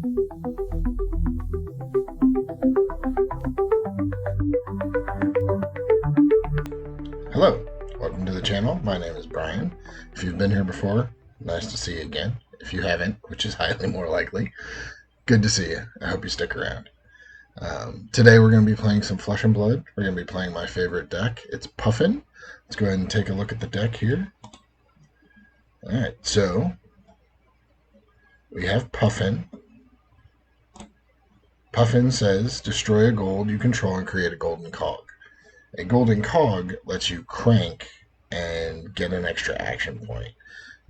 Hello, welcome to the channel. My name is Brian. If you've been here before, nice to see you again. If you haven't, which is highly more likely, good to see you. I hope you stick around. Today we're going to be playing some Flesh and Blood. We're going to be playing my favorite deck. It's Puffin. Let's go ahead and take a look at the deck here. Alright, so we have Puffin. Puffin says, destroy a gold you control and create a golden cog. A golden cog lets you crank and get an extra action point.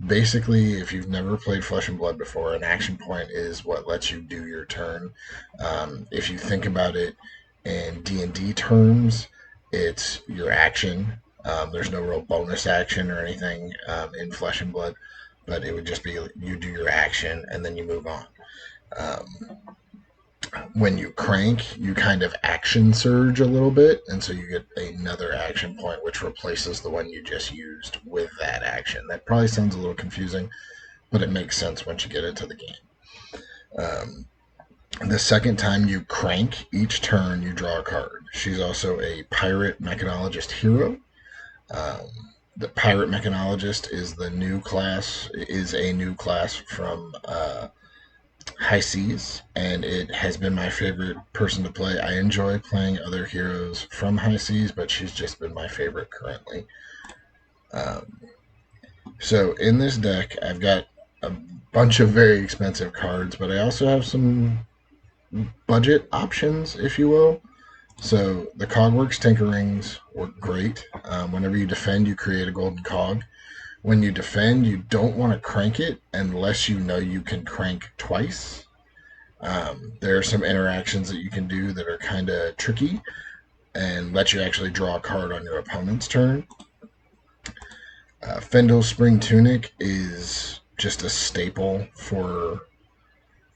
Basically, if you've never played Flesh and Blood before, an action point is what lets you do your turn. If you think about it in D&D terms, it's your action. There's no real bonus action or anything in Flesh and Blood, but it would just be you do your action and then you move on. When you crank, you kind of action surge a little bit, and so you get another action point which replaces the one you just used with that action. That probably sounds a little confusing, but it makes sense once you get into the game. The second time you crank, each turn you draw a card. She's also a pirate mechanologist hero. The pirate mechanologist is a new class from High Seas, and it has been my favorite person to play. I enjoy playing other heroes from High Seas, but she's just been my favorite currently. So in this deck, I've got a bunch of very expensive cards, but I also have some budget options, if you will. So the Cogworks Tinkerings work great. Whenever you defend, you create a golden cog. When you defend, you don't want to crank it unless you know you can crank twice. There are some interactions that you can do that are kind of tricky and let you actually draw a card on your opponent's turn. Fendel Spring Tunic is just a staple for,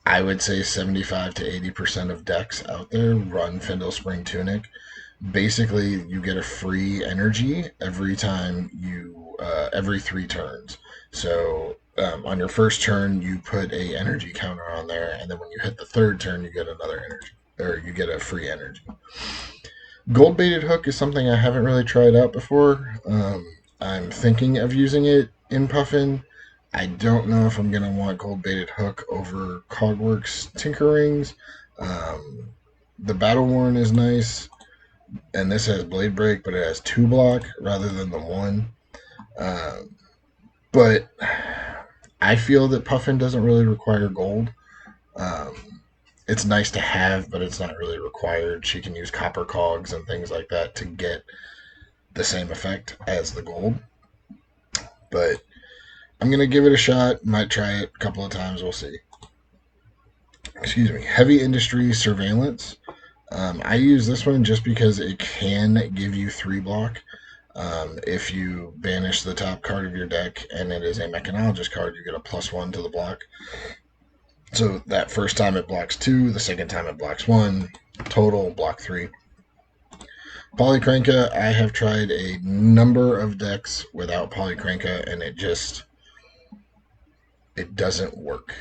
I would say, 75 to 80% of decks out there run Fendel Spring Tunic. Basically, you get a free energy every time every 3 turns. So on your first turn, you put a energy counter on there, and then when you hit the third turn, you get another energy, or you get a free energy. Gold Baited Hook is something I haven't really tried out before. I'm thinking of using it in Puffin. I don't know if I'm going to want Gold Baited Hook over Cogworks Tinkerings. The Battle Worn is nice, and this has Blade Break, but it has 2 block rather than the 1. But I feel that Puffin doesn't really require gold. It's nice to have, but it's not really required. She can use copper cogs and things like that to get the same effect as the gold. But I'm going to give it a shot. Might try it a couple of times. We'll see. Excuse me. Heavy Industry Surveillance. I use this one just because it can give you 3 block. If you banish the top card of your deck and it is a mechanologist card, you get a +1 to the block. So that first time it blocks 2, the second time it blocks 1, total block 3. Polycranka, I have tried a number of decks without Polycranka, and it doesn't work.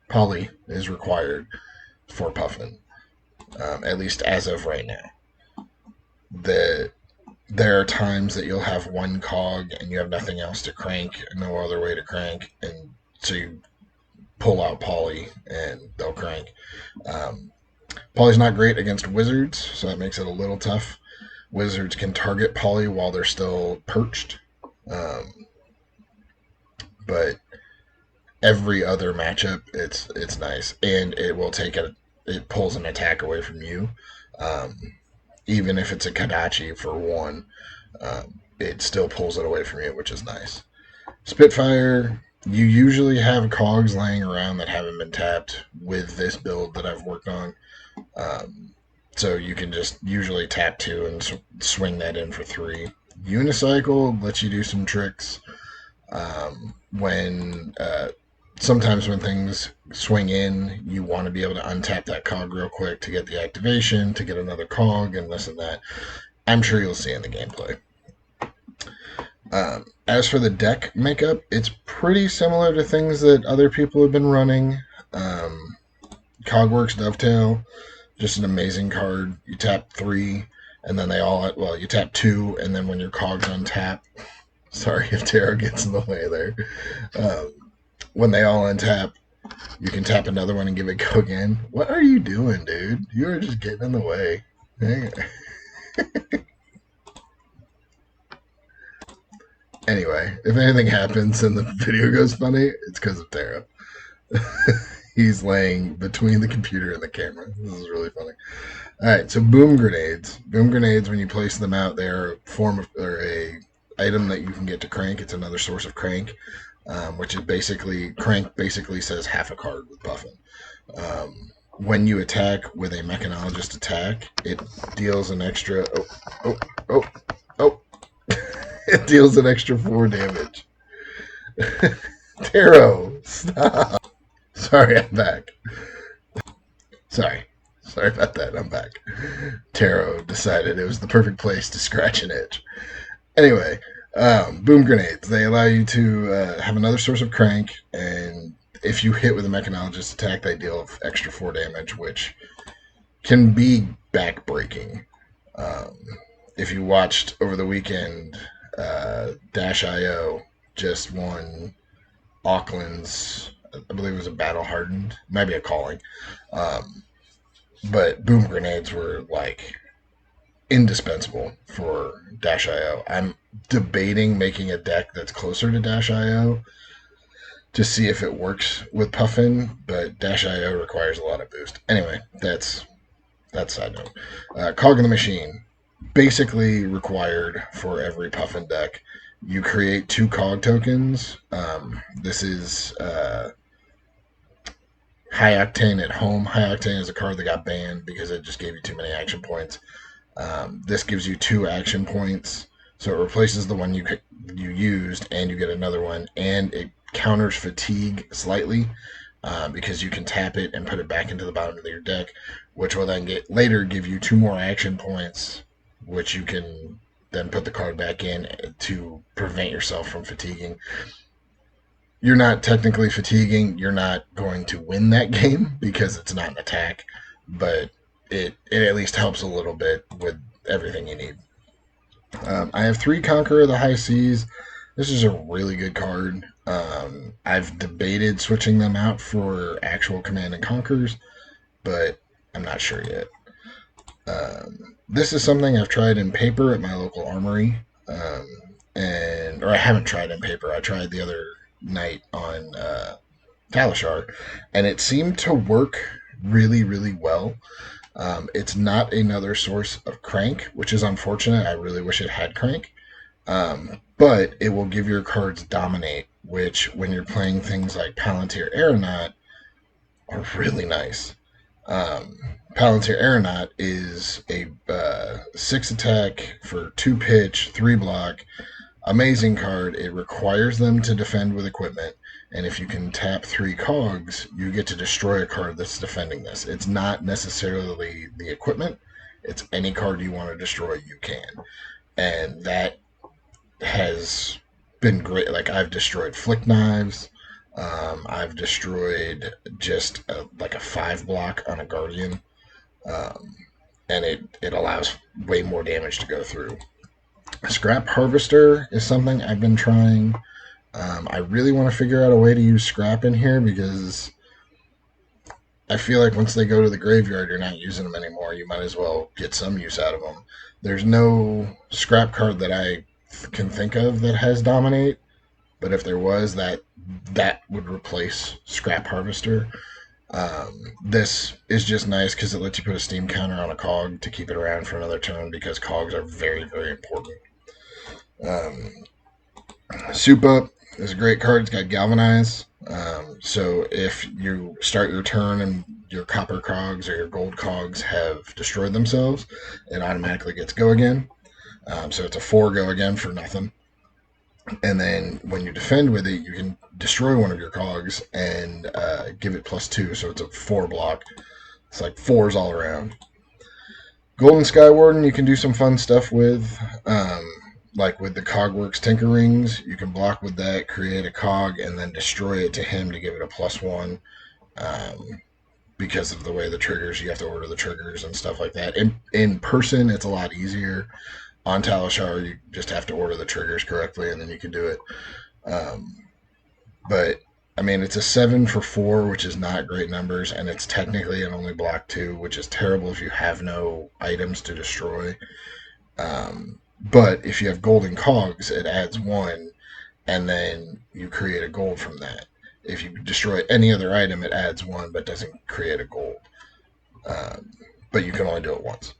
Poly is required for Puffin. At least as of right now. There are times that you'll have 1 cog and you have nothing else to crank, no other way to crank, and so you pull out Poly and they'll crank. Poly's not great against wizards, so that makes it a little tough. Wizards can target Poly while they're still perched, but every other matchup, it's nice, and it will it pulls an attack away from you. Even if it's a Kadachi for 1, it still pulls it away from you, which is nice. Spitfire, you usually have cogs laying around that haven't been tapped with this build that I've worked on. So you can just usually tap 2 and swing that in for 3. Unicycle lets you do some tricks. Sometimes when things swing in, you want to be able to untap that cog real quick to get the activation, to get another cog, and this and that. I'm sure you'll see in the gameplay. As for the deck makeup, it's pretty similar to things that other people have been running. Um, Cogworks Dovetail, just an amazing card. You tap 3, and then you tap 2, and then when your cogs untap, sorry if Tarot gets in the way there. Um, when they all untap, you can tap another one and give it go again. What are you doing, dude? You are just getting in the way. Anyway, if anything happens and the video goes funny, it's because of Tarot. He's laying between the computer and the camera. This is really funny. All right, so boom grenades. Boom grenades, when you place them out, they're a form of or a item that you can get to crank. It's another source of crank, which is basically crank. Basically says half a card with Puffin. When you attack with a mechanologist attack, it deals an extra. Oh, oh, oh! It deals an extra 4 damage. Tarot, stop. Sorry, I'm back. Sorry. Sorry about that. I'm back. Tarot decided it was the perfect place to scratch an itch. Anyway, boom grenades. They allow you to have another source of crank, and if you hit with a mechanologist attack, they deal extra 4 damage, which can be back-breaking. If you watched over the weekend, Dash.io just won Auckland's, I believe it was a battle hardened, might be a calling. But boom grenades were like indispensable for Dash.io. I'm debating making a deck that's closer to Dash.io to see if it works with Puffin, but Dash.io requires a lot of boost. Anyway, that's side note. Cog in the Machine, basically required for every Puffin deck. You create 2 cog tokens. This is High Octane at Home. High Octane is a card that got banned because it just gave you too many action points. This gives you 2 action points, so it replaces the one you used, and you get another one, and it counters fatigue slightly because you can tap it and put it back into the bottom of your deck, which will then later give you 2 more action points, which you can then put the card back in to prevent yourself from fatiguing. You're not technically fatiguing. You're not going to win that game because it's not an attack, but it at least helps a little bit with everything you need. I have 3 Conqueror of the High Seas. This is a really good card. I've debated switching them out for actual Command and Conquers, but I'm not sure yet. This is something I've tried in paper at my local armory, or I haven't tried in paper. I tried the other night on Talishar, and it seemed to work really, really well. It's not another source of crank, which is unfortunate. I really wish it had crank. But it will give your cards dominate, which when you're playing things like Palantir Aeronaut are really nice. Palantir Aeronaut is a 6 attack for 2 pitch, 3 block. Amazing card. It requires them to defend with equipment, and if you can tap 3 cogs, you get to destroy a card that's defending this. It's not necessarily the equipment. It's any card you want to destroy, you can. And that has been great. Like, I've destroyed Flick Knives. I've destroyed just like a 5 block on a Guardian. And it allows way more damage to go through. Scrap Harvester is something I've been trying. I really want to figure out a way to use scrap in here because I feel like once they go to the graveyard, you're not using them anymore. You might as well get some use out of them. There's no scrap card that I can think of that has Dominate, but if there was, that would replace Scrap Harvester. This is just nice because it lets you put a steam counter on a cog to keep it around for another turn because cogs are very, very important. Soup Up is a great card. It's got Galvanize. So if you start your turn and your copper cogs or your gold cogs have destroyed themselves, it automatically gets go again. So it's a 4 go again for nothing. And then when you defend with it, you can destroy one of your cogs and give it +2, so it's a 4 block. It's like 4s all around. Golden Sky Warden, you can do some fun stuff with. like with the Cogworks Tinkerings, you can block with that, create a cog, and then destroy it to him to give it a +1. Um, because of the way the triggers, you have to order the triggers and stuff like that. In person, it's a lot easier. On Talishar, you just have to order the triggers correctly, and then you can do it. Um, but I mean, it's a 7 for 4, which is not great numbers, and it's technically an only block 2, which is terrible if you have no items to destroy. But if you have golden cogs, it adds 1, and then you create a gold from that. If you destroy any other item, it adds 1, but doesn't create a gold. Um, but you can only do it once.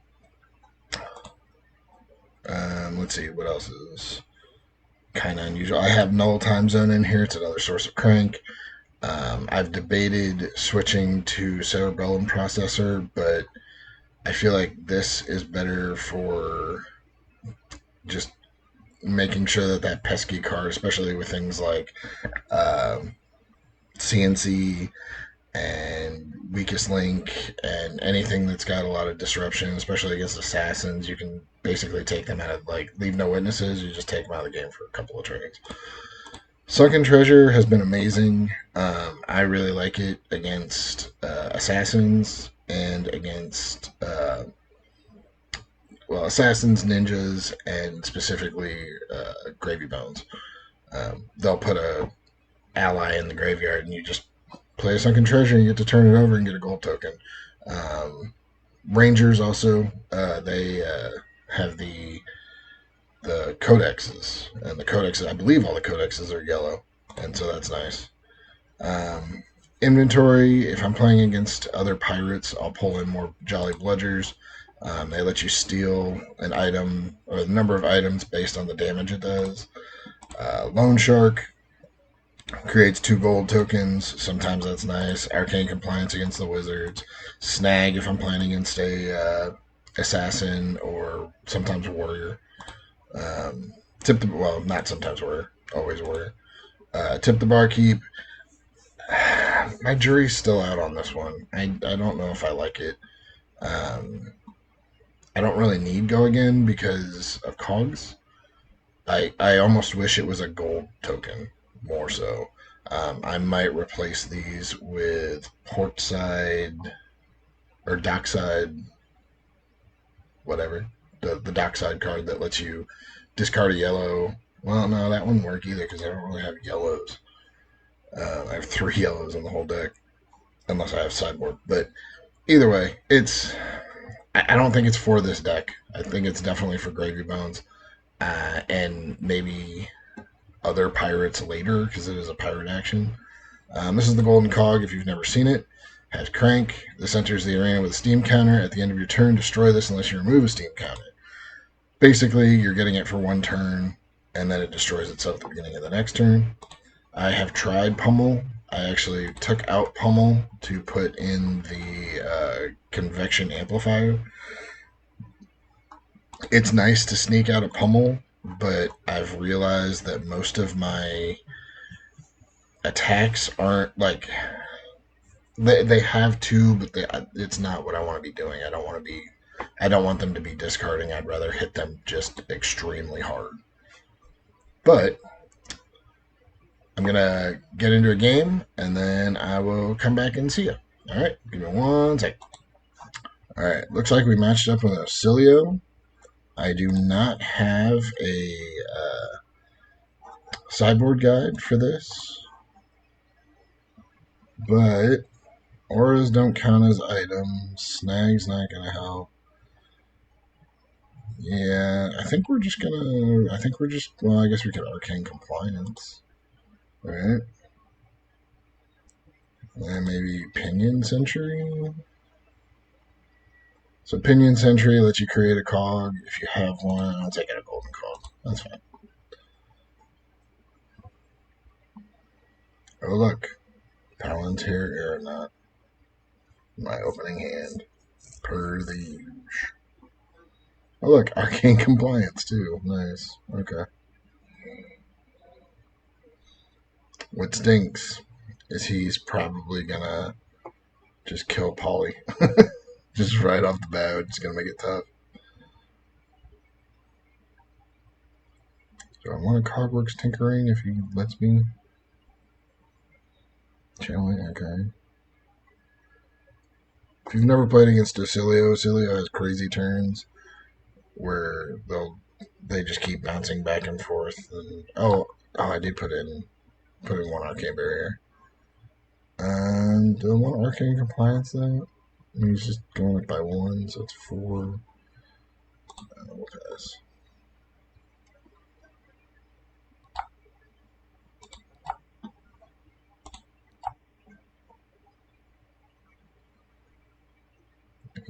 Let's see, what else is kind of unusual. I have Null Time Zone in here. It's another source of crank. I've debated switching to Cerebellum Processor, but I feel like this is better for just making sure that that pesky card, especially with things like CNC and Weakest Link and anything that's got a lot of disruption, especially against assassins, you can basically take them out of, like, leave no witnesses. You just take them out of the game for a couple of trainings. Sunken Treasure has been amazing. I really like it against assassins and against assassins, ninjas, and specifically gravy bones. They'll put a ally in the graveyard, and you just play a Sunken Treasure, and you get to turn it over and get a gold token. Rangers also, they have the codexes, and the codexes, I believe all the codexes are yellow, and so that's nice. Inventory, if I'm playing against other pirates, I'll pull in more Jolly Bludgers. They let you steal an item or the number of items based on the damage it does. Loan Shark creates 2 gold tokens. Sometimes that's nice. Arcane Compliance against the wizards. Snag if I'm playing against a assassin or sometimes warrior. Not sometimes warrior, always warrior. Tip the Barkeep. My jury's still out on this one. I don't know if I like it. I don't really need Go Again because of cogs. I almost wish it was a gold token more so. I might replace these with Portside or Dockside, whatever. The Dockside card that lets you discard a yellow. Well, no, that wouldn't work either because I don't really have yellows. I have 3 yellows in the whole deck, unless I have sideboard. But either way, I don't think it's for this deck. I think it's definitely for Gravy Bones and maybe other pirates later because it is a pirate action. This is the Golden Cog. If you've never seen it, has crank. This enters the arena with a steam counter. At the end of your turn, destroy this unless you remove a steam counter. Basically, you're getting it for 1 turn, and then it destroys itself at the beginning of the next turn. I have tried Pummel. I actually took out Pummel to put in the Convection Amplifier. It's nice to sneak out a Pummel, but I've realized that most of my attacks aren't like they have to, but it's not what I want to be doing. I don't want them to be discarding. I'd rather hit them just extremely hard. But I'm going to get into a game, and then I will come back and see you. All right, give me 1 sec. All right, looks like we matched up with a Cilio. I do not have a sideboard guide for this, but auras don't count as items. Snag's not going to help. Yeah, I think we're just, well, I guess we could Arcane Compliance, right? And maybe Pinion Century? So Pinion Century lets you create a cog. If you have one, I'll take out a golden cog. That's fine. Oh, look. Palantir Aeronaut. My opening hand. Per the usual. Oh, look. Arcane Compliance, too. Nice. Okay. What stinks is he's probably gonna just kill Polly. Just right off the bat, it's gonna make it tough. Do I want a Cogworks Tinkering if he lets me? Challenge, okay. If you've never played against Ocilio has crazy turns where they just keep bouncing back and forth. And, I did put in one Arcane Barrier. And do I want Arcane Compliance then? I mean, he's just going up by one, so it's four. We'll pass.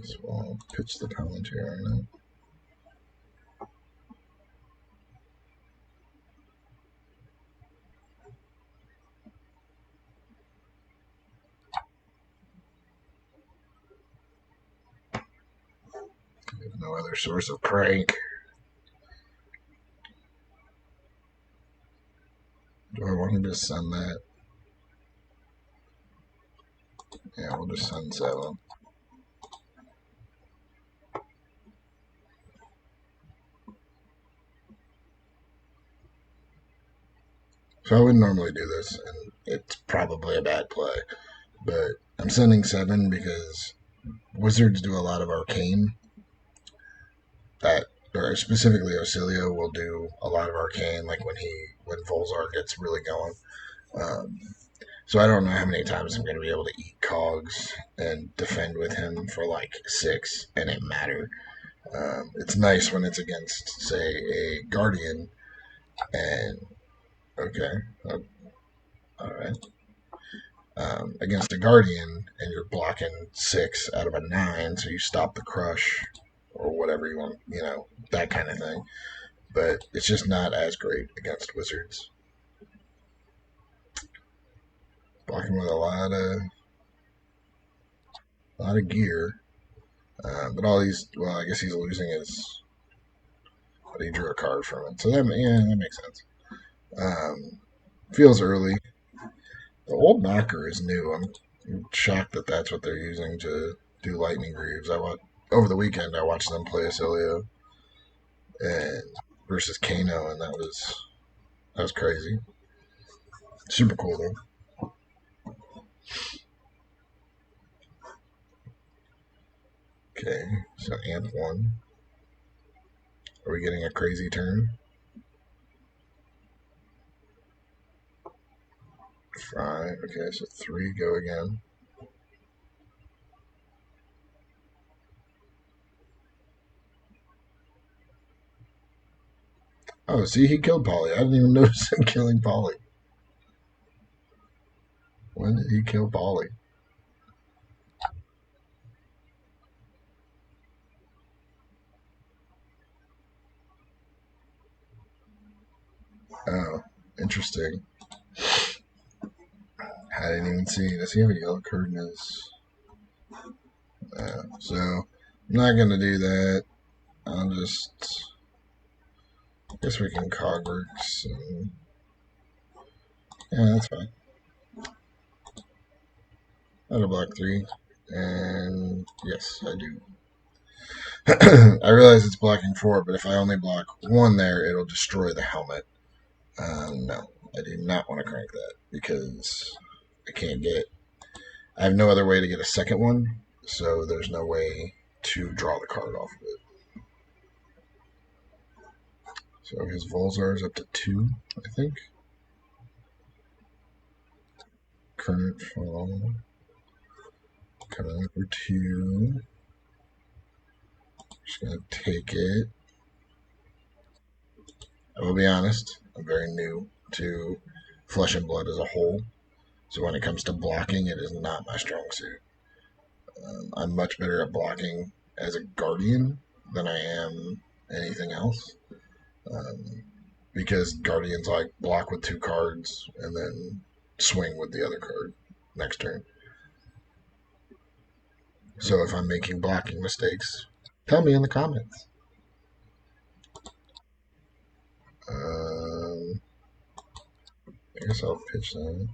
So I'll pitch the Palantir on it. No other source of crank. Do I want to just send that? Yeah, we'll just send 7. So I wouldn't normally do this, and it's probably a bad play. But I'm sending 7 because Wizards do a lot of arcane. That, or specifically Ocilio will do a lot of arcane, like when Volzar gets really going. Um, so I don't know how many times I'm going to be able to eat cogs and defend with him for like 6 and it matter. It's nice when it's against, say, a Guardian, and okay, all right, against a Guardian, and you're blocking 6 out of a 9, so you stop the crush or whatever you want, that kind of thing. But it's just not as great against Wizards. Blocking with a lot of gear, but all these. Well, I guess he's losing his. But he drew a card from it, so that makes sense. Feels early. The old knocker is new. I'm shocked that that's what they're using to do Lightning Greaves. Over the weekend. I watched them play Ocilio and versus Kano, and that was crazy. Super cool though. Okay, so amp 1. Are we getting a crazy turn? 5. Okay, so 3 go again. Oh, see, he killed Polly. I didn't even notice him killing Polly. When did he kill Polly? Oh, interesting. I didn't even see. Does he have a yellow card in his? So I'm not gonna do that. I'll just. I guess we can Cogworks. And, yeah, that's fine. I'll block 3. And yes, I do. I realize it's blocking 4, but if I only block 1 there, it'll destroy the helmet. No, I do not want to crank that because I can't get. I have no other way to get a second one, so there's no way to draw the card off of it. So his Volzar is up to 2, I think. Current fall. Coming up for 2. Just gonna take it. I will be honest, I'm very new to Flesh and Blood as a whole. So when it comes to blocking, it is not my strong suit. I'm much better at blocking as a Guardian than I am anything else. Um, because Guardians like block with 2 cards and then swing with the other card next turn. So if I'm making blocking mistakes, tell me in the comments. Um, I guess I'll pitch that.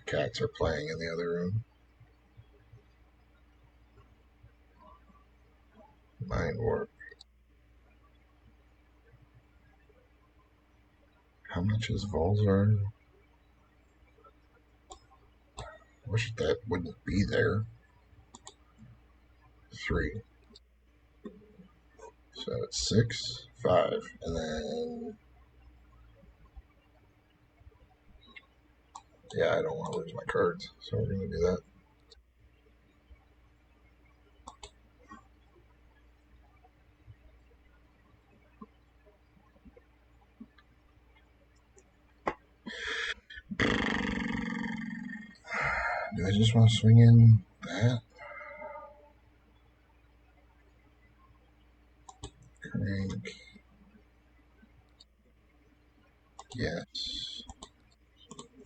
Cats are playing in the other room. Mind warp. How much is Volzar? Wish that wouldn't be there. 3. So it's 6, 5, and then yeah, I don't want to lose my cards, so we're gonna do that. Do I just want to swing in that? Crank. Yes.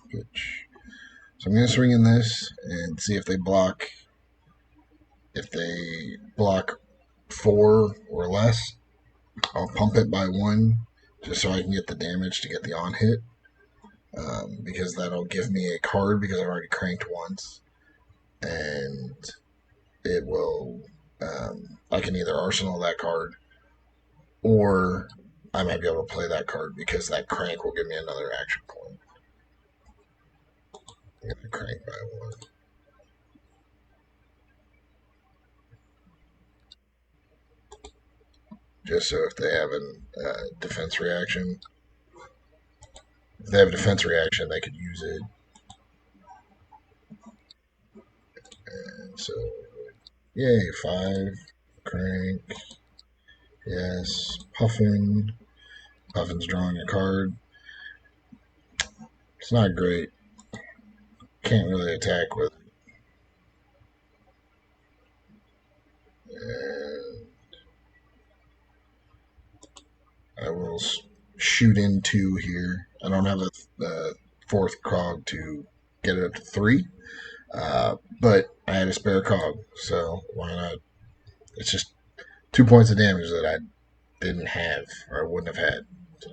Pitch. So I'm gonna swing in this and see if they block. If they block 4 or less, I'll pump it by 1 just so I can get the damage to get the on hit. Because that'll give me a card because I've already cranked once, and it will. I can either arsenal that card, or I might be able to play that card because that crank will give me another action point. I'm gonna crank by 1, just so if they have a defense reaction, if they have a defense reaction, they could use it. And so, yay, 5, crank, yes, Puffin. Puffin's drawing a card. It's not great. Can't really attack with it. And I will shoot in 2 here. I don't have a 4th cog to get it up to 3, but I had a spare cog, so why not? It's just 2 points of damage that I didn't have or I wouldn't have had. So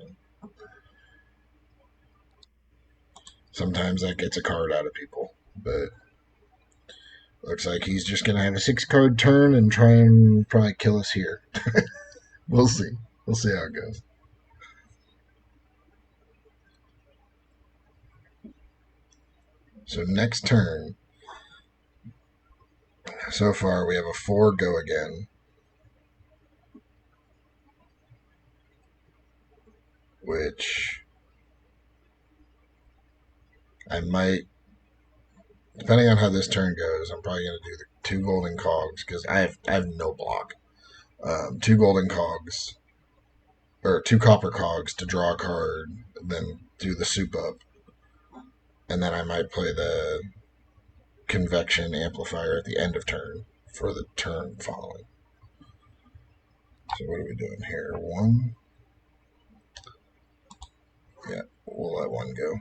sometimes that gets a card out of people, but looks like he's just gonna have a 6-card turn and try and probably kill us here. We'll see. We'll see how it goes. So next turn, so far we have a 4 go again, which I might, depending on how this turn goes, I'm probably going to do the 2 golden cogs because I have no block. 2 golden cogs or 2 copper cogs to draw a card, then do the soup up, and then I might play the convection amplifier at the end of turn for the turn following. So what are we doing here? 1. Yeah, we'll let 1 go.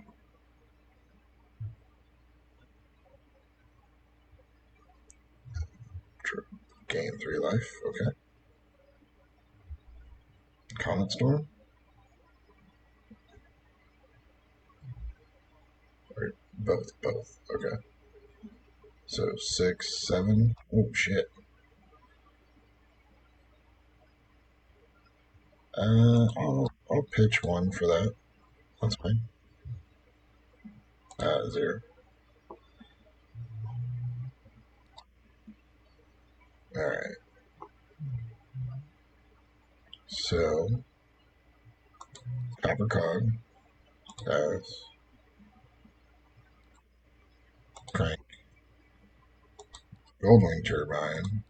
Gain 3 life. Okay. Comet Storm. Or both. Okay. So 6, 7. Oh shit. I'll pitch 1 for that. That's fine. 0. All right. So copper cog, guys. Crank. Goldwing turbine.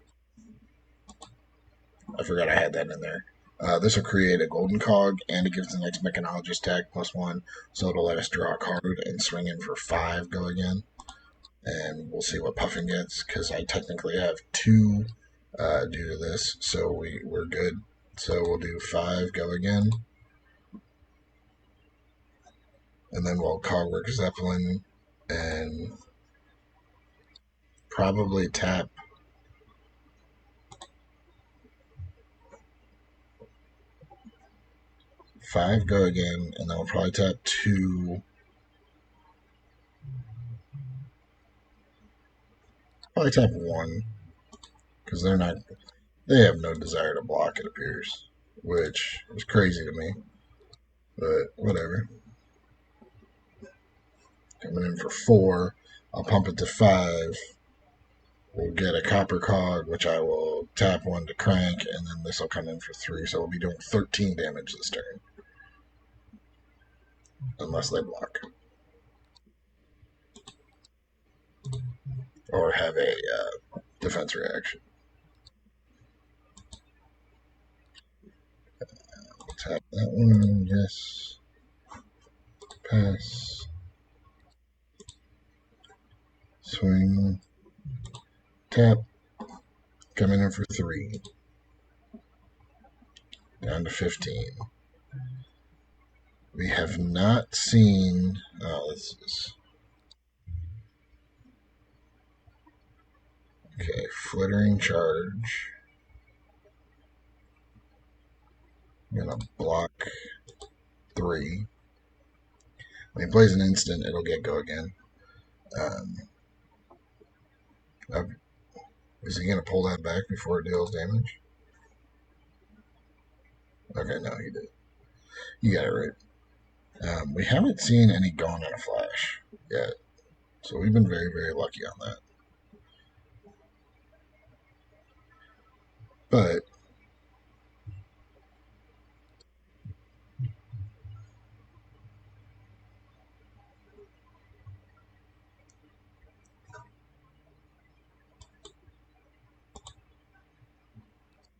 I forgot I had that in there. This will create a golden cog, and it gives the next mechanologist tag +1, so it'll let us draw a card and swing in for 5. Go again, and we'll see what Puffin gets because I technically have 2 due to this, so we're good. So we'll do 5. Go again, and then we'll Cogwork Zeppelin and probably tap 5. Go again, and then we'll probably tap 2 Probably tap one because they're not. They have no desire to block. It appears, which is crazy to me, but whatever. Coming in for 4. I'll pump it to 5. We'll get a copper cog, which I will tap one to crank, and then this will come in for 3. So we'll be doing 13 damage this turn, unless they block or have a defense reaction. Tap that one, yes. Pass. Swing. Tap. Coming in for 3. Down to 15. We have not seen. Oh, this is. Okay, flittering charge. I'm going to block 3. When he plays an instant, it'll get go again. Is he going to pull that back before it deals damage? Okay, no, he did. You got it right. We haven't seen any gone in a flash yet, so we've been very, very lucky on that. But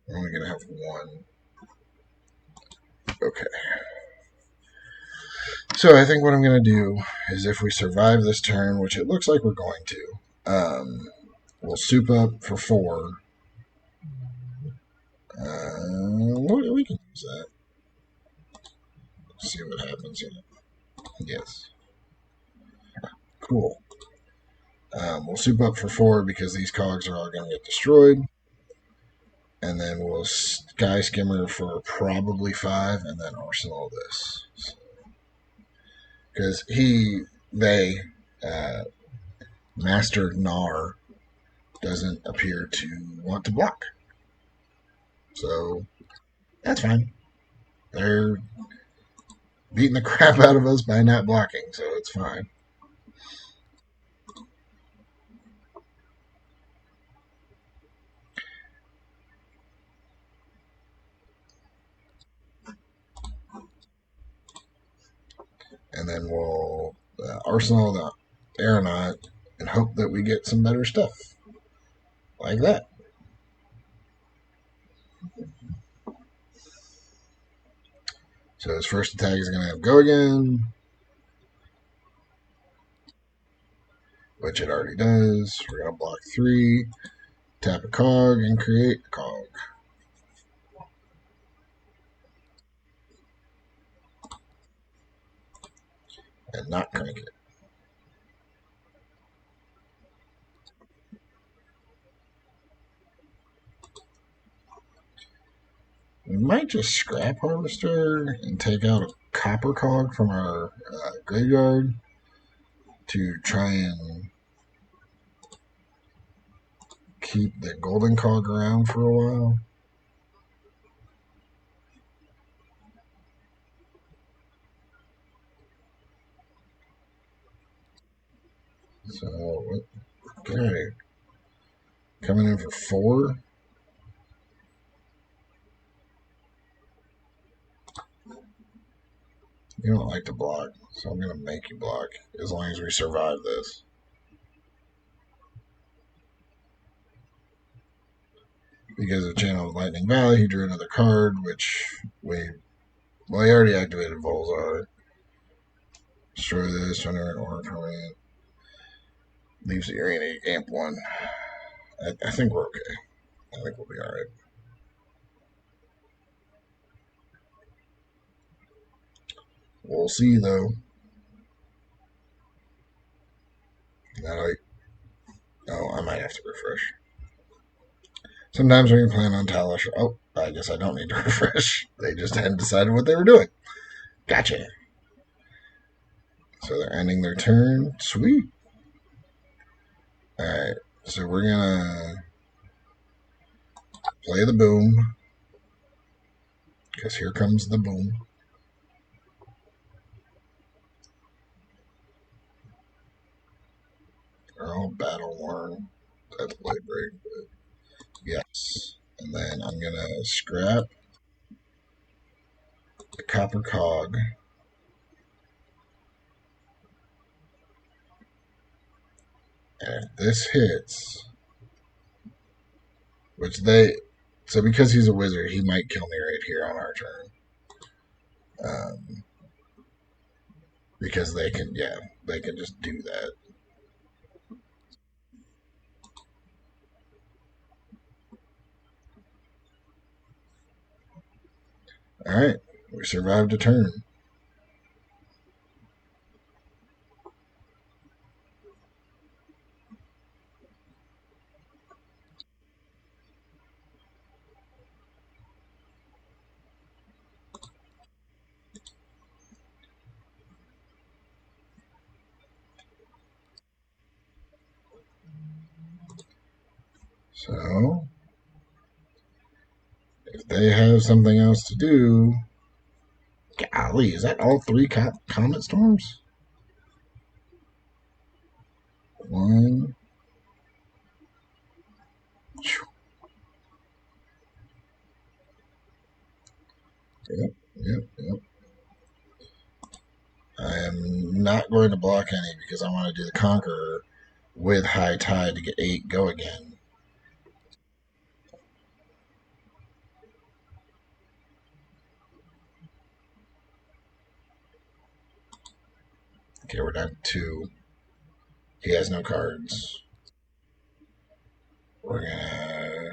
we're only going to have 1. Okay. So I think what I'm going to do is if we survive this turn, which it looks like we're going to, we'll soup up for 4. We can use that. See what happens here. Yes. Cool. We'll soup up for 4 because these cogs are all going to get destroyed. And then we'll Sky Skimmer for probably 5, and then Arsenal this. Because Master Gnar doesn't appear to want to block. So, that's fine. They're beating the crap out of us by not blocking, so it's fine. And then we'll Arsenal the Aeronaut and hope that we get some better stuff. Like that. So his first attack is going to have go again, which it already does. We're going to block 3, tap a cog, and create a cog. And not crank it. We might just scrap Harvester and take out a copper cog from our graveyard to try and keep the golden cog around for a while. So, okay. Coming in for 4. You don't like to block, so I'm going to make you block as long as we survive this. Because of Channel of Lightning Valley, he drew another card, which he already activated Volzar. Destroy this, generate or permanent. Leaves the arena, you camp 1. I think we're okay. I think we'll be alright. We'll see, though. I might have to refresh. Sometimes when you plan on Talishar, I guess I don't need to refresh. They just hadn't decided what they were doing. Gotcha. So they're ending their turn. Sweet. Alright, So we're gonna play the boom, because here comes the boom. They're all battle worn. That's play break, but yes. And then I'm gonna scrap the copper cog. And if this hits, which they, so because he's a wizard, he might kill me right here on our turn. Because they can, yeah, they can just do that. All right, we survived a turn. So if they have something else to do, golly, is that all three comet storms? One. Yep, yep, yep. I am not going to block any because I want to do the Conqueror with High Tide to get 8 go again. Okay, we're down to 2. He has no cards. We're gonna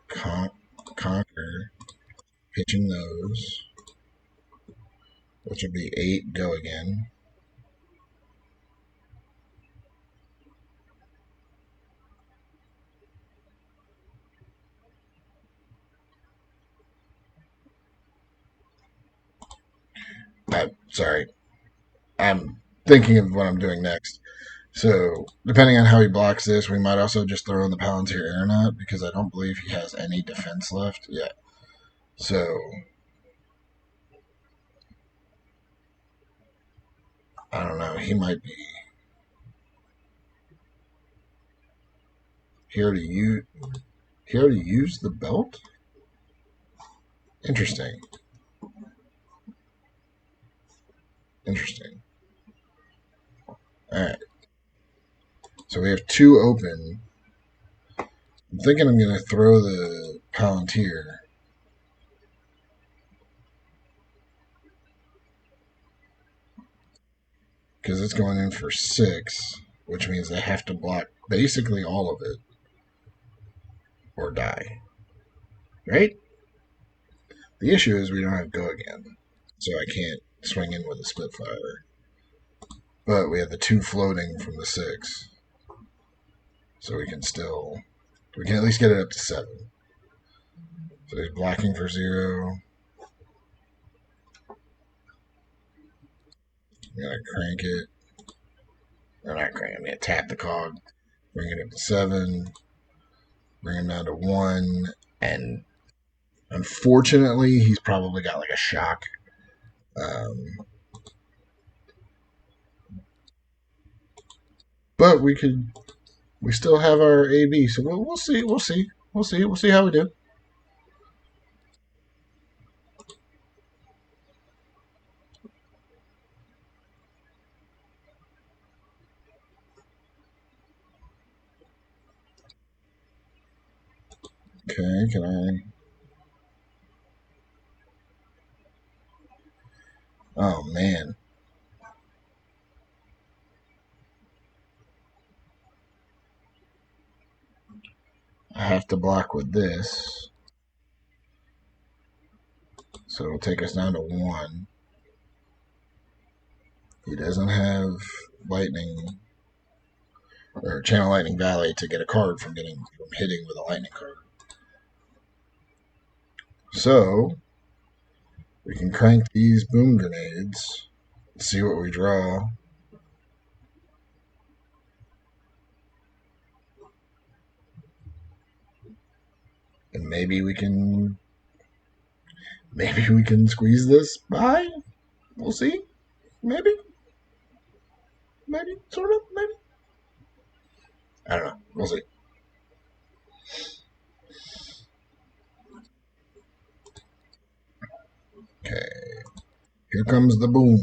conquer, pitching those, which will be 8 go again. Sorry, I'm thinking of what I'm doing next. So, depending on how he blocks this, we might also just throw in the Palantir Aeronaut because I don't believe he has any defense left yet. So, I don't know. He might be here to use. Here to use the belt. Interesting. Interesting. All right. So we have 2 open. I'm thinking I'm going to throw the Palantir. Because it's going in for 6, which means they have to block basically all of it or die. Right? The issue is we don't have go again. So I can't swing in with a Spitfire. But we have the 2 floating from the 6. So we can still. We can at least get it up to 7. So he's blocking for 0. I'm going to crank it. Or not crank it. I'm going to tap the cog. Bring it up to 7. Bring him down to 1. And unfortunately, he's probably got like a shock. Um, but we could. We still have our AB, so we'll see. We'll see. We'll see. We'll see how we do. Okay, can I? Oh man, I have to block with this, so it'll take us down to 1. He doesn't have lightning or channel lightning valley to get a card from hitting with a lightning card. So we can crank these boom grenades, see what we draw. and maybe we can squeeze this by. We'll see. Maybe, maybe, sort of, maybe. I don't know. We'll see. Okay, here comes the boom.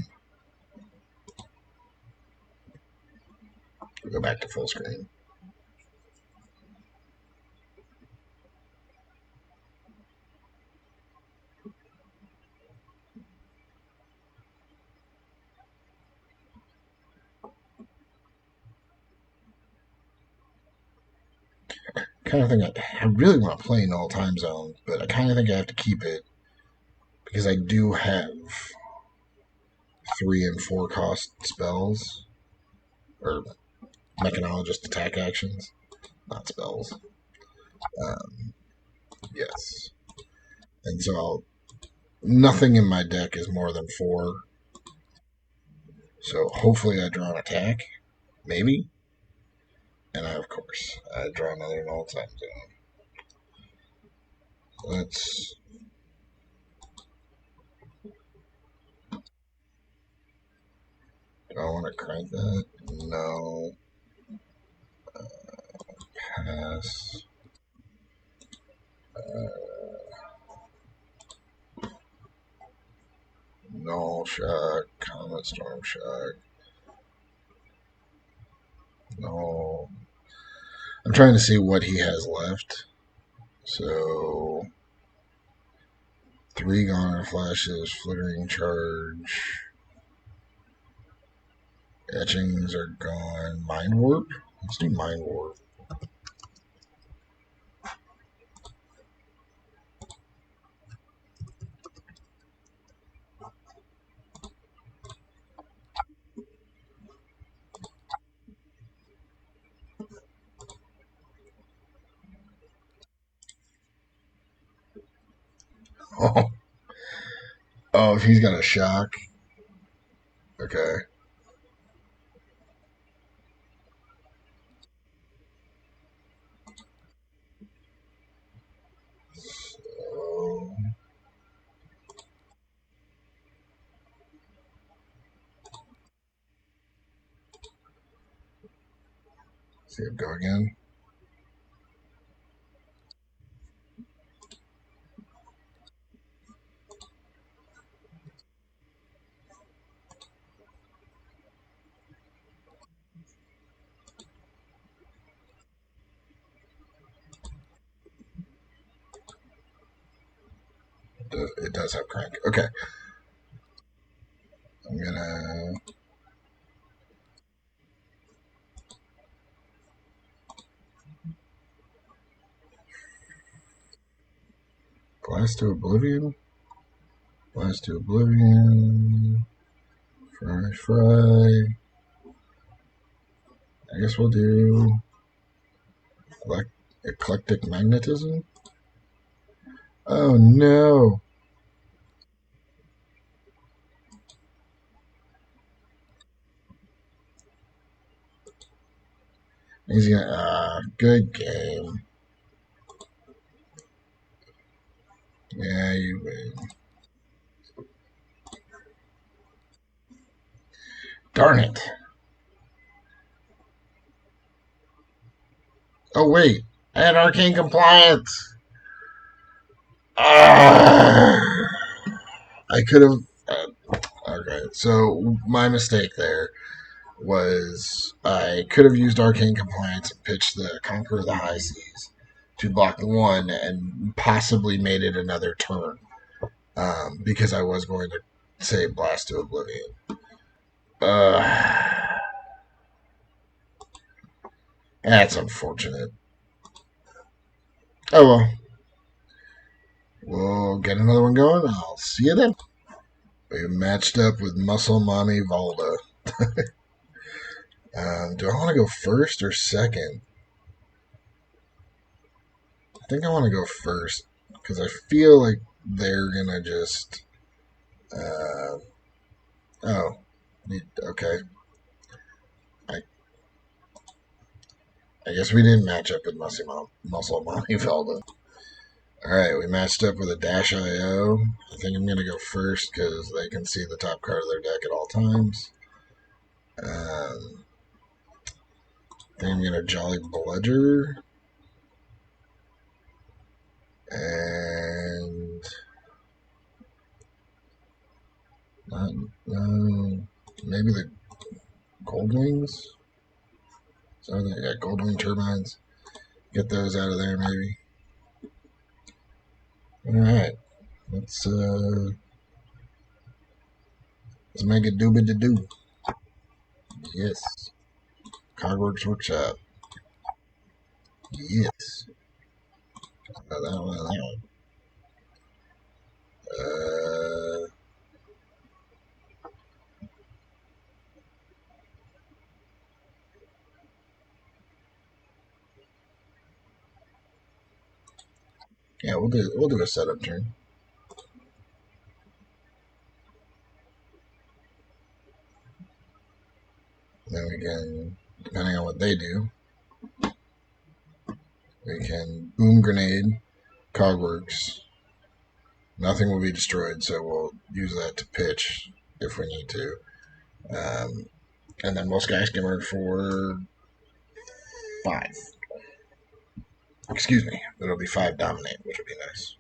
We'll go back to full screen. Kind of think I really want to play Null Time Zone, but I kind of think I have to keep it because I do have 3 and 4 cost spells or mechanologist attack actions, not spells. Um, yes, and so nothing in my deck is more than 4. So hopefully I draw an attack, maybe, and of course I draw another Null Time Zone. Let's. Do I want to crank that? No. Pass. Null Shock. Comet Storm Shock. No. I'm trying to see what he has left. So 3 Goner Flashes, Flittering Charge. Etchings are gone. Mind Warp? Let's do Mind Warp. Oh, oh, if he's got a shock. Okay. So, see it go again. It does have crank. Okay. I'm gonna Blast to Oblivion. Blast to Oblivion. Fry. I guess we'll do Eclectic Magnetism. Oh no. He's gonna. Good game. Yeah, you win. Darn it. Oh, wait. I had Arcane Compliance. Ah, I could have. Okay, so my mistake there was I could have used Arcane Compliance and pitched the Conquer the High Seas to block 1 and possibly made it another turn because I was going to say Blast to Oblivion. Uh, that's unfortunate. Oh well. We'll get another one going. I'll see you then. We matched up with Muscle Mommy Valda. Do I want to go first or second? I think I want to go first because I feel like they're gonna just. Uh, oh, okay. I I guess we didn't match up with Muscle Mommy Valda. All right, we matched up with a Dash IO. I think I'm going to go first because they can see the top card of their deck at all times. I think I'm going to Jolly Bludger. And not, maybe the Gold Wings. So they got Gold Wing Turbines. Get those out of there, maybe. All right, let's make it dooby to do. Yes, Cogworks Workshop. Yes, that one, that one. Yeah, we'll do a setup turn. Then we can, depending on what they do, we can Boom Grenade, Cogworks. Nothing will be destroyed, so we'll use that to pitch if we need to. Um, and then we'll Sky Skimmer for 5. Excuse me, it'll be 5 Dominate, which would be nice.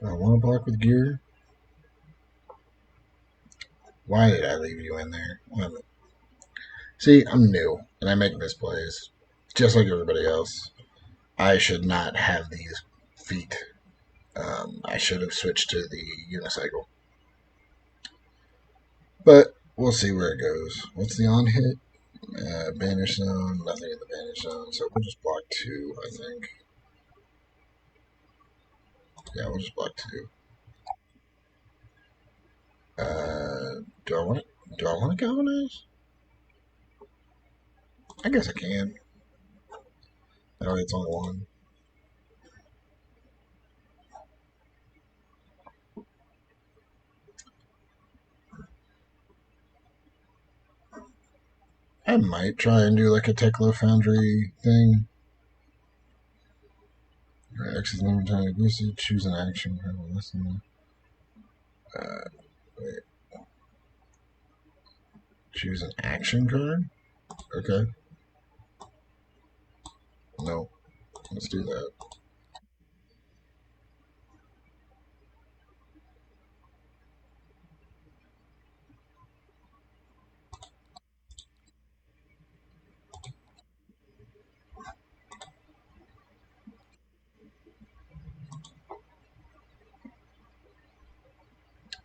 Do I want to block with gear? Why did I leave you in there? See, I'm new, and I make misplays, just like everybody else. I should not have these feet. I should have switched to the unicycle. But we'll see where it goes. What's the on hit? Banish zone, nothing in the banish zone, so we'll just block 2, I think. Yeah, we'll just block 2. Do I want it? Do I want to galvanize? I guess I can. That way it's only 1. I might try and do like a Teklo Foundry thing. X is never time to choose an action. Listen. Wait. Choose an action card? Okay. No. Let's do that.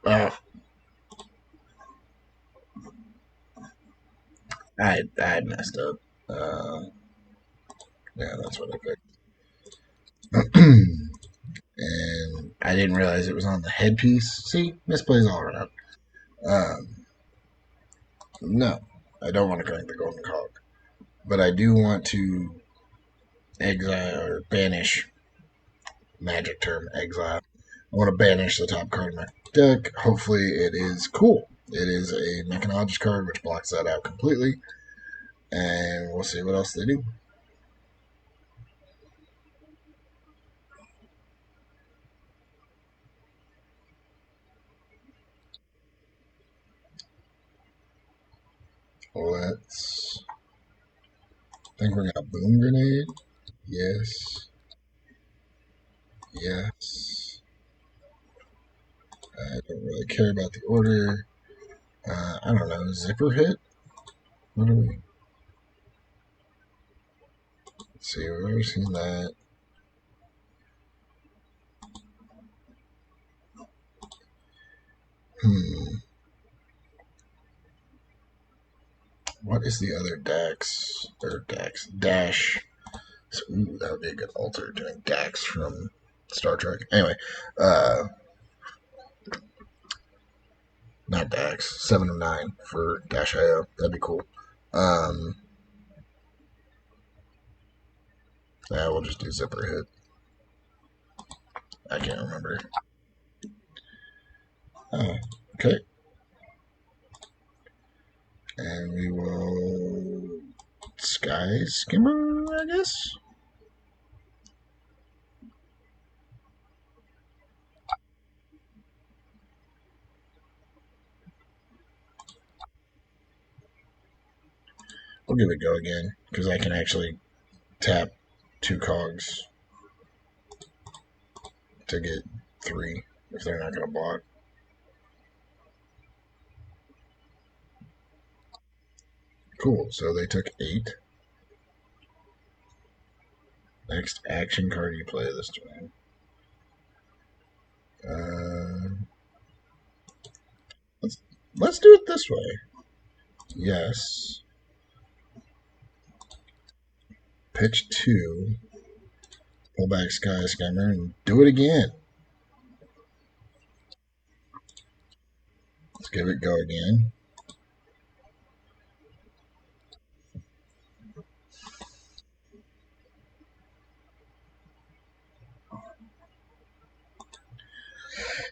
Uh, I messed up. Uh, yeah, that's what I picked. And I didn't realize it was on the headpiece. See, misplays all around. Um, no, I don't want to crank the golden cog, but I do want to exile or banish magic term exile. I want to banish the top card of my deck. Hopefully, it is cool. It is a Mechanologist card, which blocks that out completely. And we'll see what else they do. Let's. I think we're gonna Boom Grenade. Yes. Yes. I don't really care about the order. I don't know. Zipper hit? What do we. Let's see, we've never seen that. Hmm. What is the other Dax? Or Dax? Dash. So, ooh, that would be a good alter doing Dax from Star Trek. Anyway, uh, not Dax. 7 of 9 for Dash IO. That'd be cool. Um, yeah, we'll just do Zipper hit. I can't remember. Oh, okay. And we will Sky Skimmer, I guess. We'll give it a go again because I can actually tap 2 cogs to get 3 if they're not going to block. Cool. So they took 8. Next action card you play this turn. Let's let's do it this way. Yes. Pitch 2. Pull back Sky Skimmer and do it again. Let's give it go again.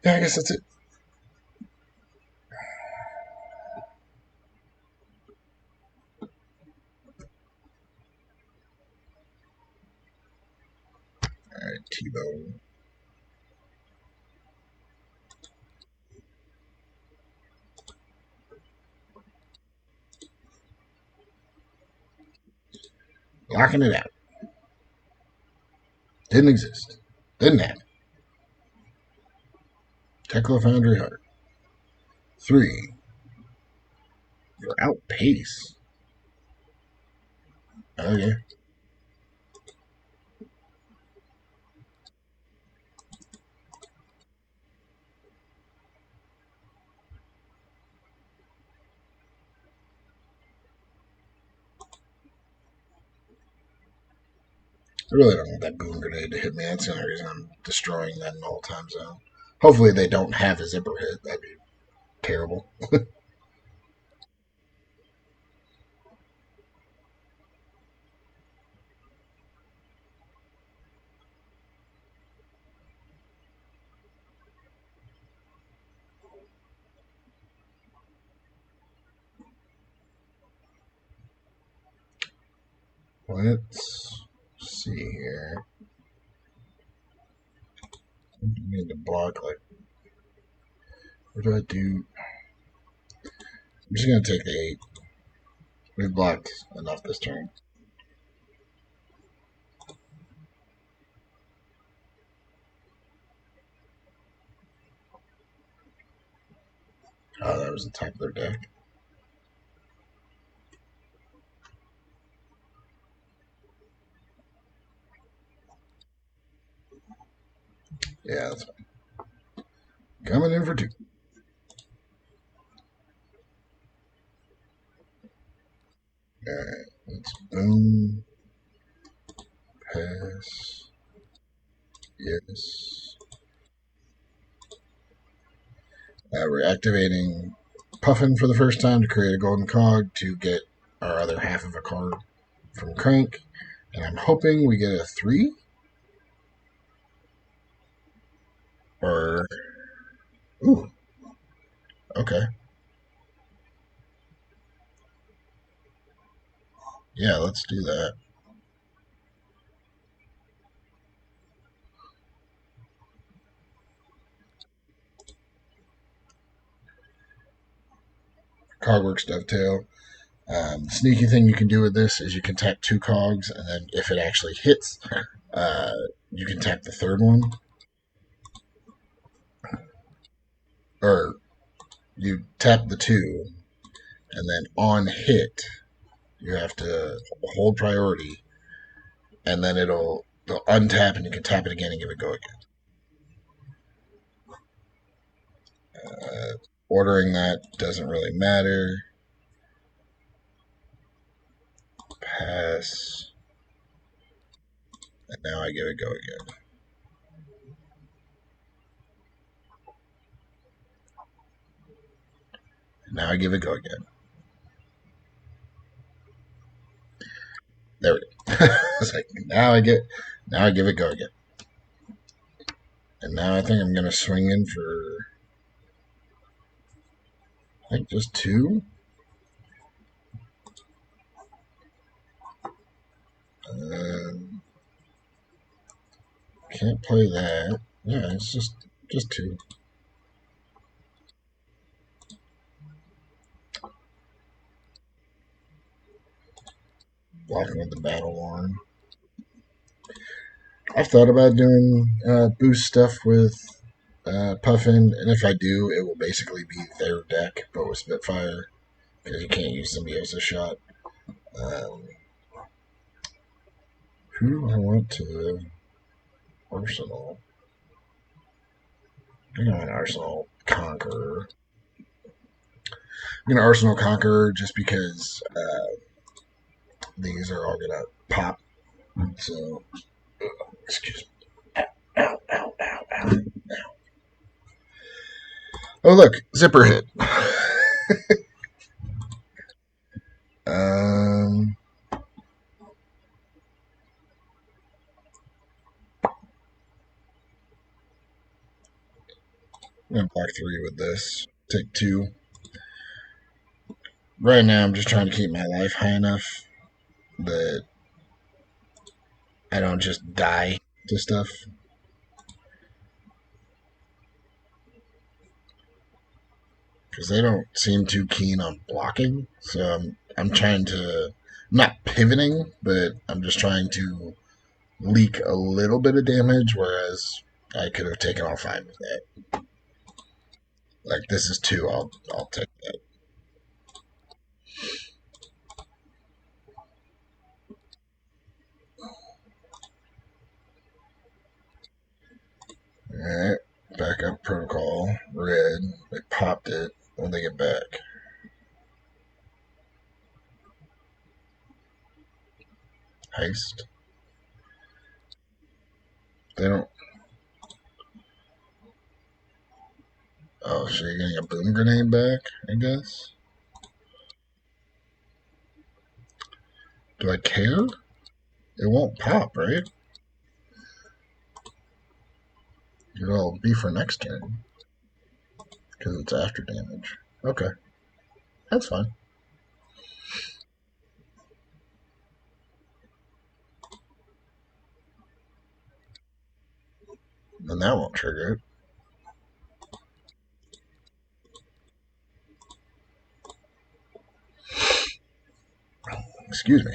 Yeah, I guess that's it. All right, T-Bone. Locking it out. Didn't exist. Didn't happen. Tekla Foundry Heart. 3. You're outpace. Okay. I really don't want that boom grenade to hit me. That's the only reason I'm destroying that null time zone. Hopefully they don't have a zipper hit. That'd be terrible. Let's see here. I need to block like. What do I do? I'm just gonna take the 8. We've blocked enough this turn. Oh, that was the top of their deck. Yeah, that's fine. Coming in for 2. Alright, let's boom. Pass. Yes. We're activating Puffin for the first time to create a golden cog to get our other half of a card from Crank. And I'm hoping we get a 3. Or. Ooh, okay. Yeah, let's do that. Cogworks Dovetail. The sneaky thing you can do with this is you can tap 2 cogs, and then if it actually hits, uh, you can tap the third one. Or you tap the 2, and then on hit, you have to hold priority, and then it'll untap, and you can tap it again and give it go again. Ordering that doesn't really matter. Pass. And now I give it go again. And now I give it go again. There we go. It's like now I give it go again. And now I think I'm gonna swing in for I think just 2. Um, can't play that. Yeah, it's just two. Blocking with the battle worn. I've thought about doing boost stuff with Puffin, and if I do, it will basically be their deck, but with Spitfire, because you can't use symbiosis shot. Um, who do I want to Arsenal? I'm going Arsenal Conqueror. I'm going Arsenal Conqueror just because these are all going to pop. So, excuse me. Ow, ow, ow, ow. Oh, look, zipper hit. um, I'm going to block three with this. Take two. Right now, I'm just trying to keep my life high enough that I don't just die to stuff. Because they don't seem too keen on blocking. So I'm trying to, I'm not pivoting, but I'm just trying to leak a little bit of damage, whereas I could have taken all five of that. Like this is two, I'll take that. All right, backup protocol, red. They popped it when they get back. Heist. They don't. Oh, so you're getting a boom grenade back, I guess. Do I care? It won't pop, right? It'll be for next turn because it's after damage. Okay, that's fine. Then that won't trigger it. Excuse me.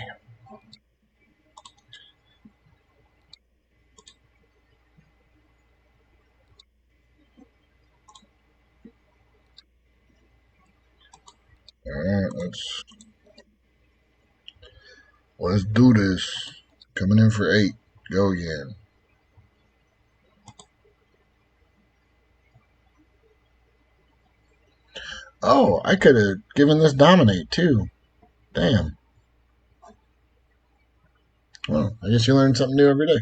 All right, let's do this. Coming in for 8. Go again. Oh, I could have given this dominate too. Damn. Well, I guess you learn something new every day.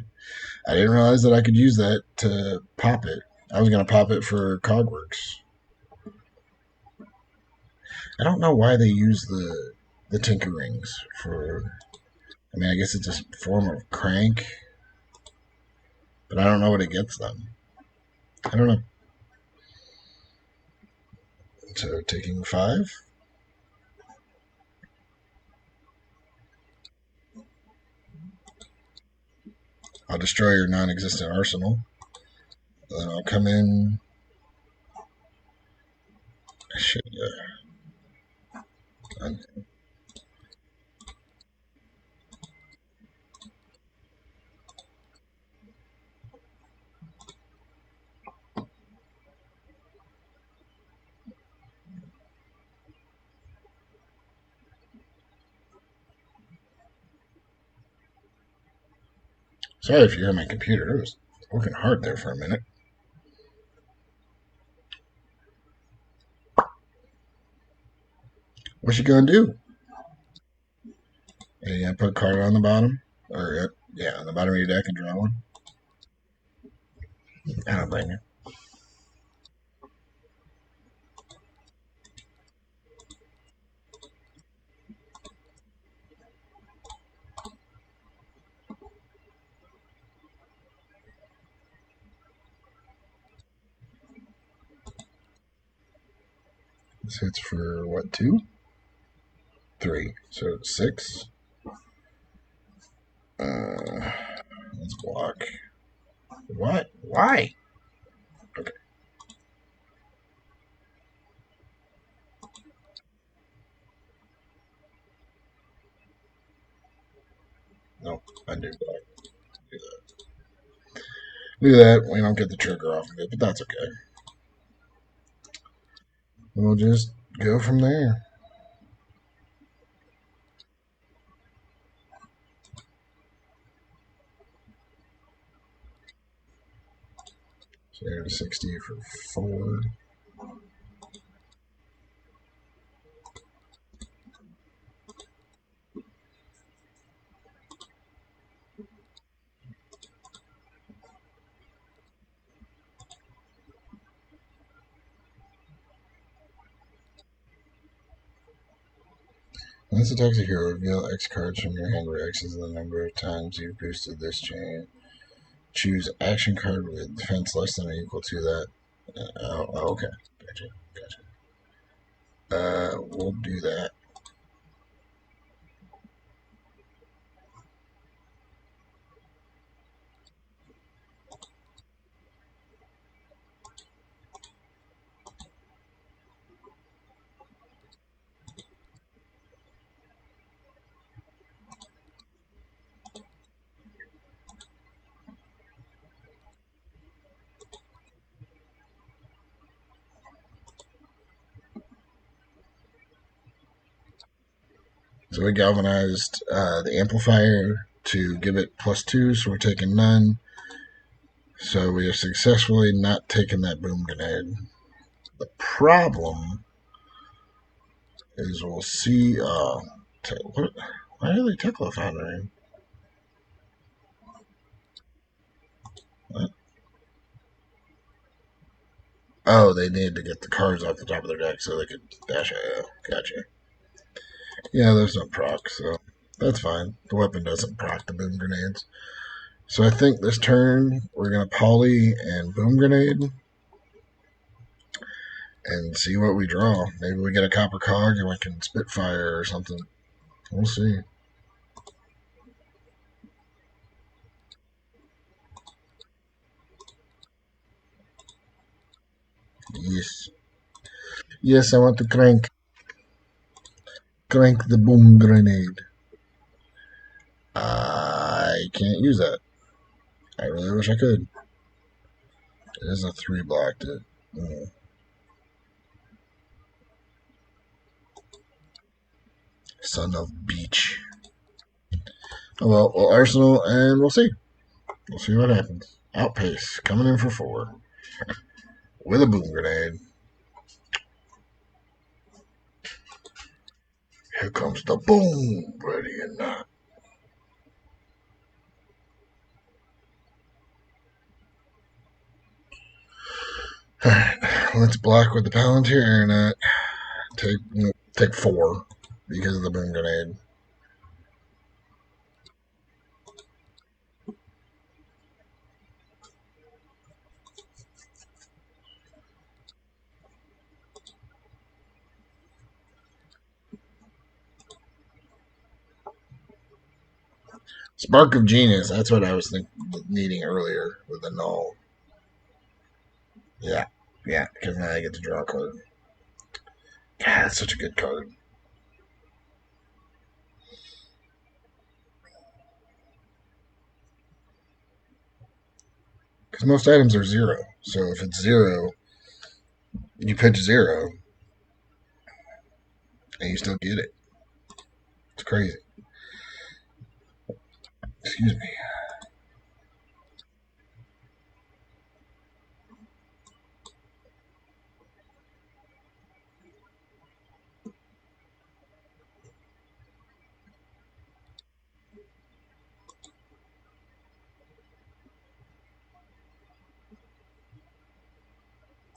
I didn't realize that I could use that to pop it. I was gonna pop it for Cogworks. I don't know why they use the Tinker Rings for. I mean, I guess it's a form of crank, but I don't know what it gets them. I don't know. So taking 5. I'll destroy your non-existent arsenal. Then I'll come in. I should. Sorry if you hear my computer. It was working hard there for a minute. What you gonna do? Are you gonna put a card on the bottom? Or yeah, on the bottom of your deck and draw one? I don't blame you. This hits for what, 2? 3. So 6. Uh, let's block. What? Why? Okay. No, I do block. Do that. Do that. We don't get the trigger off of it, but that's okay. We'll just go from there. So 60 for 4. When this attacks a hero, reveal X cards from your hand where X is the number of times you've boosted this chain. Choose action card with defense less than or equal to that. Okay. Gotcha. Gotcha. We'll do that. So we galvanized the amplifier to give it +2, so we're taking none. So we have successfully not taken that boom grenade. The problem is we'll see. What? Why are they Tekla foundering? What? Oh, they needed to get the cards off the top of their deck so they could dash out. Gotcha. Yeah, there's no proc, so that's fine. The weapon doesn't proc the boom grenades. So I think this turn we're gonna poly and boom grenade and see what we draw. Maybe we get a copper cog and we can spitfire or something. We'll see. Yes. Yes, I want to crank the boom grenade. I can't use that. I really wish I could. It is a 3 blocked it. Son of beach. Oh well, we'll arsenal and we'll see. We'll see what happens. Outpace coming in for 4 with a boom grenade. Here comes the boom. Ready or not. Alright, let's block with the Palantir Aeronaut. Take 4 because of the boom grenade. Spark of Genius. That's what I was needing earlier with the null. Yeah, yeah, because now I get to draw a card. God, that's such a good card. Because most items are 0. So if it's 0, you pitch 0, and you still get it. It's crazy. Excuse me.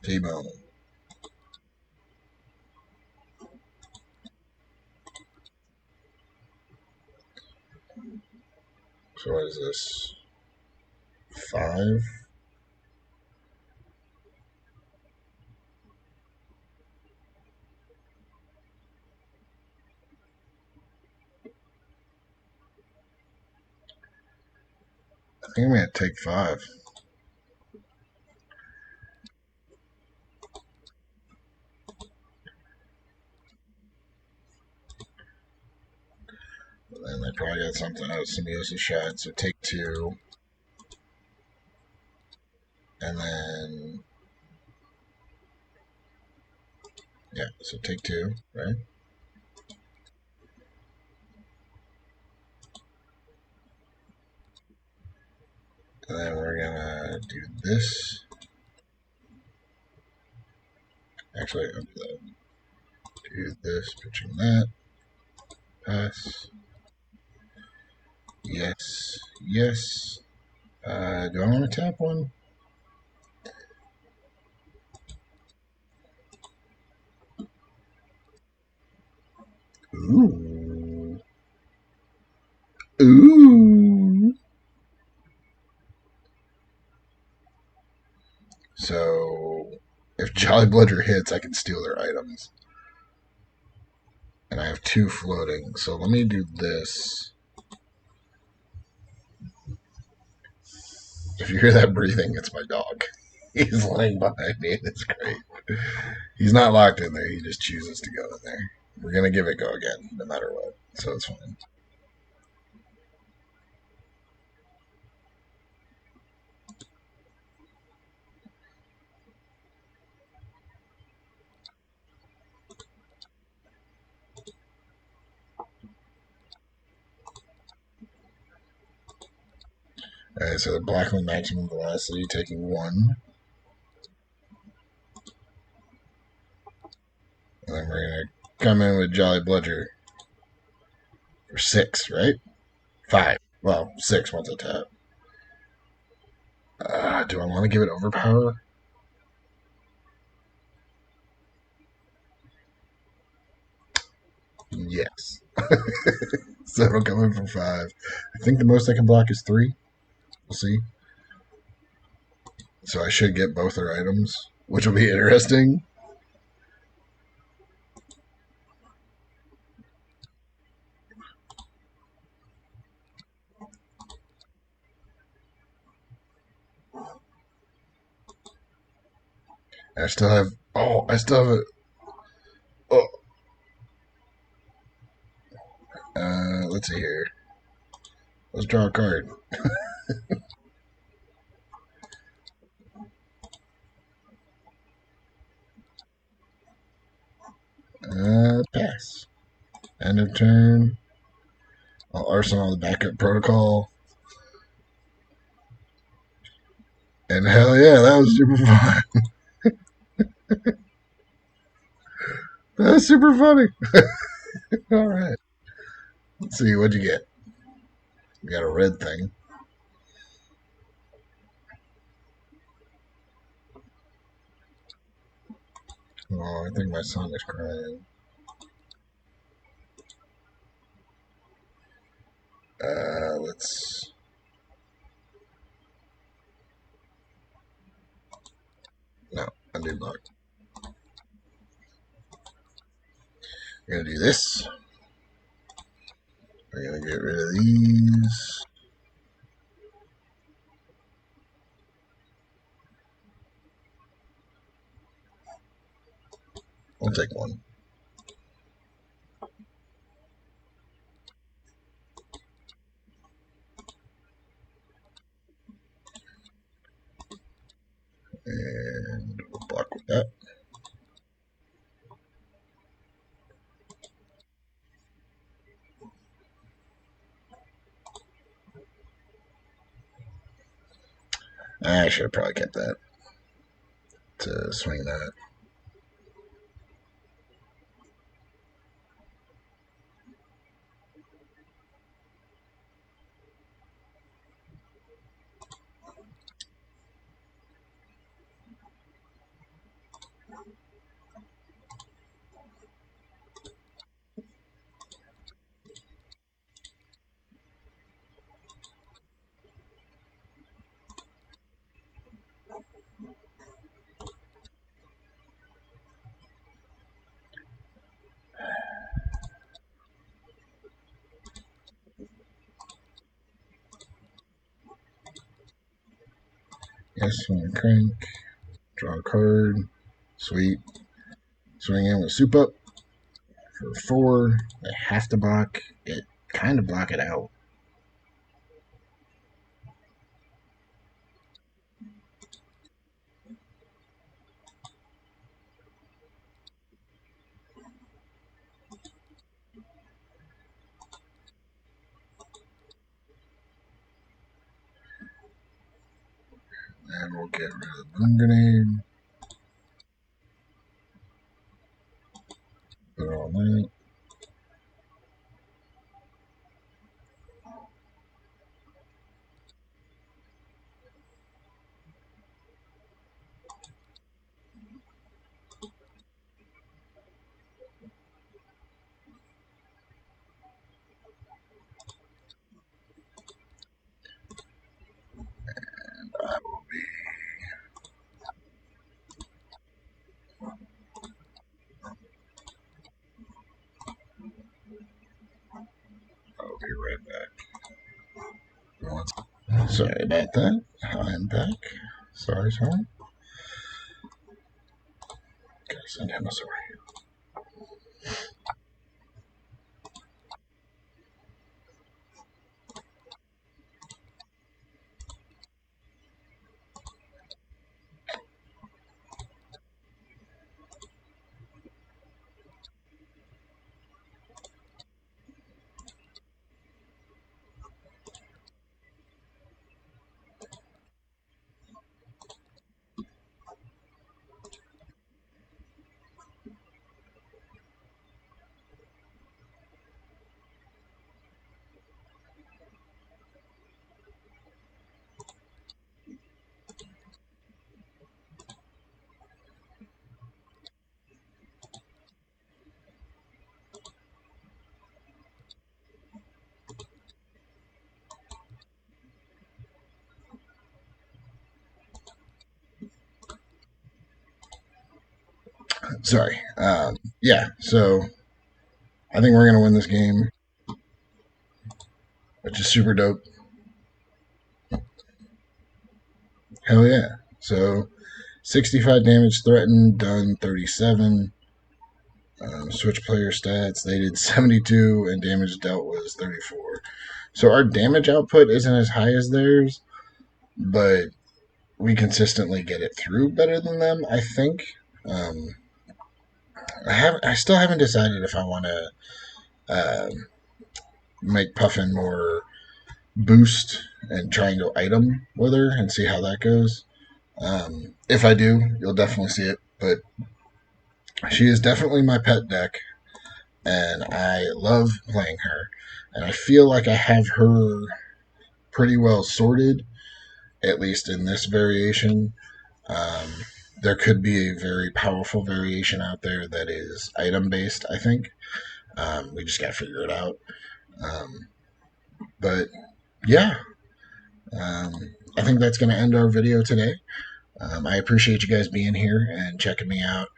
T-bone. So what is this? 5? I think I'm gonna take 5. And they probably got something out of Symbiosis Shot, so take 2. And then, yeah, so take 2, right? And then we're gonna do this. Actually, I'll do this, pitching that. Pass. Yes. Yes. Do I want to tap one? Ooh. Ooh. So, if Jolly Bludger hits, I can steal their items. And I have 2 floating. So let me do this. If you hear that breathing, it's my dog. He's laying behind me, and it's great. He's not locked in there. He just chooses to go in there. We're gonna give it go again, no matter what. So it's fine. All right. So the Blackling maximum velocity, taking 1, and then we're gonna come in with Jolly Bludger for 6, right? 5. Well, 6 once I tap. Do I want to give it overpower? Yes. So it'll come in for 5. I think the most I can block is 3. We'll see. So I should get both their items, which will be interesting. I still have. Oh, I still have a. Oh, let's see here. Let's draw a card. Pass. End of turn. I'll arsenal the backup protocol. And hell yeah, that was super fun. That was super funny. All right. Let's see, what'd you get? You got a red thing. Oh, I think my son is crying. Let's. No, undo block. We're gonna do this. We're gonna get rid of these. I'll take 1. And we'll block with that. I should have probably kept that to swing that. Yes, one crank. Draw a card. Sweet. Swing in with soup up for 4. They have to block it. Kind of block it out. And we'll get rid of the boom grenade. Put it on that. I will be. I'll be right back. Sorry about that. I'm back. Sorry. Gotta send him a sorry. Sorry. Yeah, so I think we're going to win this game, which is super dope. Hell yeah. So 65 damage threatened, done 37. Switch player stats, they did 72, and damage dealt was 34. So our damage output isn't as high as theirs, but we consistently get it through better than them, I think. Um, I still haven't decided if I want to make Puffin more boost and try and go item with her and see how that goes. If I do, you'll definitely see it. But she is definitely my pet deck, and I love playing her. And I feel like I have her pretty well sorted, at least in this variation. Um, there could be a very powerful variation out there that is item based, I think. We just got to figure it out. Um, but yeah, um, I think that's going to end our video today. I appreciate you guys being here and checking me out.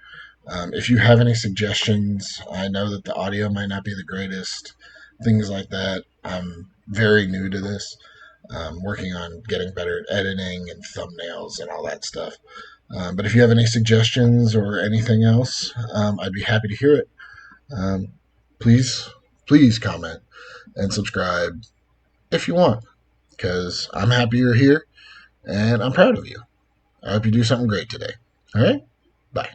If you have any suggestions, I know that the audio might not be the greatest, things like that. I'm very new to this, working on getting better at editing and thumbnails and all that stuff. But if you have any suggestions or anything else, I'd be happy to hear it. Um, please, please comment and subscribe if you want, because I'm happy you're here and I'm proud of you. I hope you do something great today. All right? Bye.